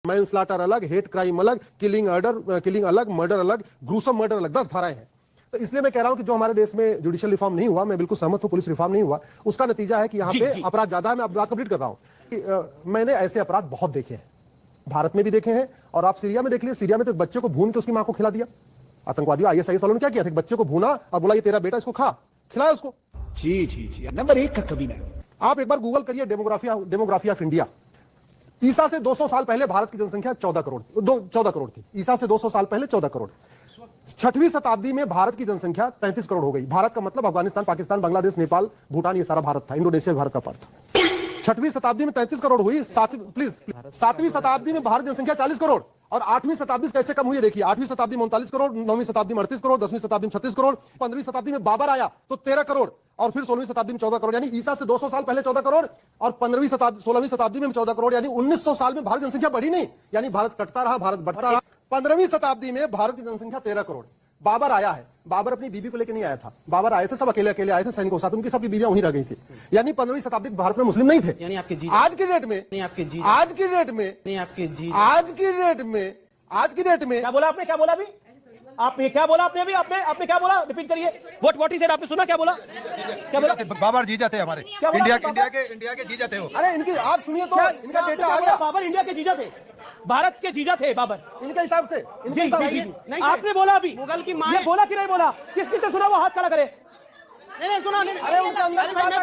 Man slaughter अलग, hate crime अलग, killing अलग, मर्डर अलग, ग्रूसम मर्डर अलग, 10 धाराएं हैं। तो इसलिए मैं कह रहा हूं कि जो हमारे देश में जुडिशियल रिफॉर्म नहीं हुआ, मैं बिल्कुल सहमत हूं, पुलिस रिफॉर्म नहीं हुआ, उसका नतीजा है कि यहाँ पे अपराध ज्यादा है। मैं बात कंप्लीट कर रहा हूं। मैंने ऐसे अपराध बहुत देखे हैं, भारत में भी देखे हैं, और आप सीरिया में देख लीजिए। सीरिया में तो बच्चे को भून के उसकी मां को खिला दिया। आतंकवादियों ISIS वालों ने क्या किया था, बच्चे को भूना और बोला ये तेरा बेटा, इसको खा, खिलाया उसको। जी नंबर 1 का कभी नहीं। आप एक बार गूगल करिए डेमोग्राफी ऑफ इंडिया। ईसा से 200 साल पहले भारत की जनसंख्या 14 करोड़ थी। ईसा से 200 साल पहले 14 करोड़। 6वीं शताब्दी में भारत की जनसंख्या 33 करोड़ हो गई। भारत का मतलब अफगानिस्तान, पाकिस्तान, बांग्लादेश, नेपाल, भूटान, ये सारा भारत था। इंडोनेशिया भारत का पार्ट था। 6वीं शताब्दी में 33 करोड़ हुई। 7वीं शताब्दी में भारत जनसंख्या 40 करोड़। और 8वीं शताब्दी से कैसे कम हुई देखिए। 8वीं शताब्दी में 39 करोड़, 9वीं शताब्दी में 38 करोड़, 10वीं शताब्दी में 36 करोड़, 15वीं शताब्दी में बाबर आया तो 13 करोड़, और फिर 16वीं शताब्दी में 14 करोड़। यानी ईसा से 200 साल पहले 14 करोड़, और 16वीं शताब्दी में 14 करोड़। यानी 1900 साल में भारत जनसंख्या बढ़ी नहीं, यानी भारत कटता रहा, भारत बढ़ता रहा। 15वीं शताब्दी में भारत की जनसंख्या 13 करोड़। बाबर आया है, बाबर अपनी बीबी को लेकर नहीं आया था, बाबर आए थे, सब अकेले आए थे सैनिकों के साथ, उनकी सबकी बीवियां वहीं रह गई थी। यानी 15वीं शताब्दी भारत में मुस्लिम नहीं थे। यानी आपके आज की डेट में क्या बोला आपने, क्या बोला अभी आपने, क्या बोला आपने अभी, आपने क्या बोला, रिपीट करिए। व्हाट ही सेड, आपने सुना क्या बोला, क्या बोला? बाबर जी जाते हमारे, इंडिया के जी जाते हो। अरे इनकी आप सुनिए तो, इनका डेटा आ गया। बाबर इंडिया के जीजा थे, भारत के जीजा थे बाबर, इनके हिसाब से। जी। आपने बोला अभी मुगल की मां, बोला कि नहीं बोला? किसकी तो सुना, वो हाथ खड़ा करे। नहीं सुना नहीं। अरे उनके अंदर की बात है।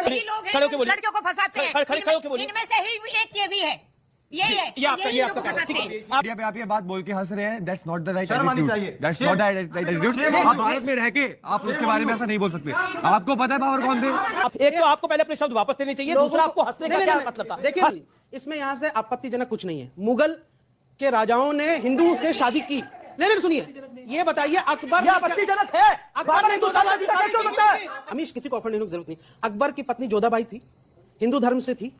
खड़े होके बोलिए, लड़कियों को फंसाते हैं, खड़े होके बोलिए। इनमें से ही एक ये भी है, यही है, ये आपका कहना है, ठीक है। मीडिया पे आप ये बात बोल के हंस रहे हैं, दैट्स नॉट द राइट शर्म आनी चाहिए। Attitude, that's not the right attitude. आप भारत में रह के आप उसके बारे में ऐसा नहीं बोल सकते। आपको पता है बाबर कौन थे? एक तो आपको पहले अपने शब्द वापस लेने चाहिए, दूसरा आपको हंसने का क्या मतलब था? देखिए इसमें यहाँ से आपत्तिजनक कुछ नहीं है। मुगल के राजाओं ने हिंदू से शादी की। नहीं सुनिए, ये बताइए अकबर आपत्तिजनक है, बाबर हिंदुस्तान का जीजा कैसे हो सकता है? अमीश, किसी को ऑफर लेने की जरूरत नहीं। अकबर की पत्नी जोधाबाई थी, हिंदू धर्म से थी,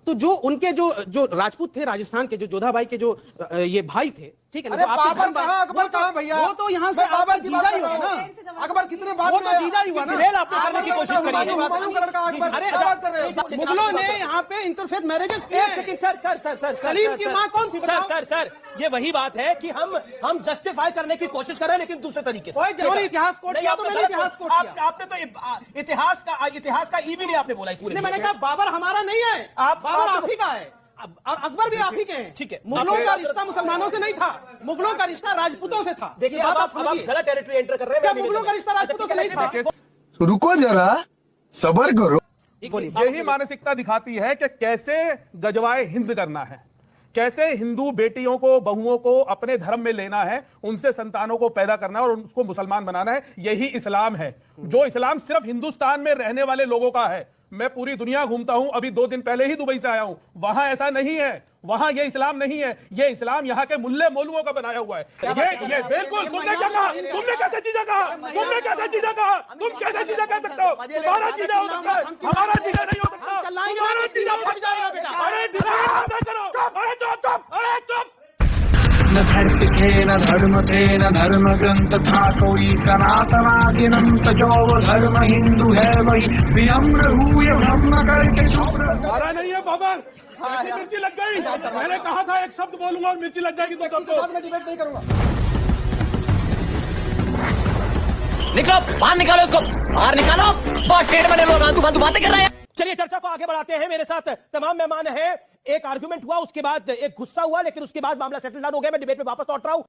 तो जो उनके जो राजपूत थे राजस्थान के, जो जोधाबाई के जो ये भाई थे, ठीक है ना? अरे बाबर कहाँ, अकबर कहाँ भैया? वो तो यहाँ से बाबर की बात जीजा ही कर हुआ रहा ना। हूं। अकबर कितने बाद वो में तो आया? जीजा ही हुआ ना। मेल आपने करने की कोशिश करी है। हुमायूं का लड़का अकबर, अरे क्या बात कर रहे हो? मुगलों ने यहाँ पे इंटरफेथ मैरिजेस किए हैं। लेकिन सर सलीम की माँ कौन थी बताओ? सर ये वही बात है कि हम जस्टिफाई करने की कोशिश कर रहे हैं, लेकिन दूसरे तरीके से। कोई जिन्होंने इतिहास कोट किया तो मैंने इतिहास कोट किया। आपने तो इतिहास का ई भी नहीं आपने बोला इस पूरे। मैंने कहा बाबर हमारा नहीं है, बाबर आप ही का है, और अकबर भी आप ही के हैं। ठीक है, मुगलों का रिश्ता मुसलमानों से नहीं था, मुगलों का रिश्ता राजपूतों से था। देखिए अब आप गलत टेरिटरी एंटर कर रहे हैं। क्या मुगलों का रिश्ता राजपूतों से नहीं था? रुको जरा, सबर करो। यही मानसिकता दिखाती है कि कैसे गजवाए हिंद करना है, कैसे हिंदू बेटियों को, बहुओं को अपने धर्म में लेना है, उनसे संतानों को पैदा करना है और उसको मुसलमान बनाना है। यही इस्लाम है। जो इस्लाम सिर्फ हिंदुस्तान में रहने वाले लोगों का है। मैं पूरी दुनिया घूमता हूं, अभी 2 दिन पहले ही दुबई से आया हूं, वहां ऐसा नहीं है, वहां ये इस्लाम नहीं है। ये इस्लाम यहाँ के मुल्ले मौलुओं का बनाया हुआ है। ये बिल्कुल, तुमने क्या कहा? तुमने कैसे चीजें कहा? तुमने कैसे चीजें कहा? तुम कैसे चीजें कह सकते हो? तुम्हारा चीजें हो सकता है, हमारा चीजें नहीं हो सकता। तुम्हारा चीजें हो सकता है। अरे चुप। न धर्म थे न धर्म ग्रंथ था कोई सनातनादिनम, जो धर्म हिंदू है वही विनम्र हुए ब्रह्म करके छोड़। हमारा नहीं है बाबर, मिर्ची लग गई। मैंने कहा था एक शब्द बोलूंगा और मिर्ची लग जाएगी तो सबको। मैं डिबेट नहीं करूंगा। निकलो बाहर, निकालो उसको बाहर, निकालो। बहुत टेढ़ बने लोग, आंतू बातें कर रहे हैं। चलिए चर्चा को आगे बढ़ाते हैं। मेरे साथ तमाम मेहमान हैं। एक आर्गुमेंट हुआ, उसके बाद एक गुस्सा हुआ, लेकिन उसके बाद मामला सेटल डाउन हो गया। मैं डिबेट में वापस लौट रहा हूं।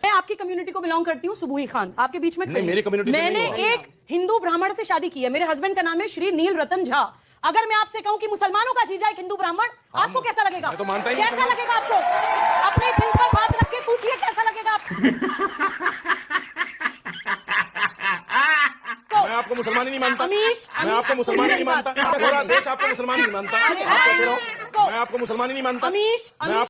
मैं आपकी कम्युनिटी को बिलोंग करती हूँ, सुबुही खान आपके बीच में मेरी कम्युनिटी से मैंने एक हिंदू ब्राह्मण से शादी की है। मेरे हस्बैंड का नाम है श्री नील रतन झा। अगर मैं आपसे कहूं कि मुसलमानों का जीजा एक हिंदू ब्राह्मण, आपको कैसा लगेगा? मैं तो मानता ही नहीं। कैसा लगेगा आपको? अपने दिल पर बात रख के पूछिए कैसा लगेगा आपको? मैं आपको मुसलमान ही नहीं मानता। मैं आपको मुसलमान ही नहीं मानता। पूरा देश आपको मुसलमान नहीं मानता। मैं आपको मुसलमान ही नहीं मानता।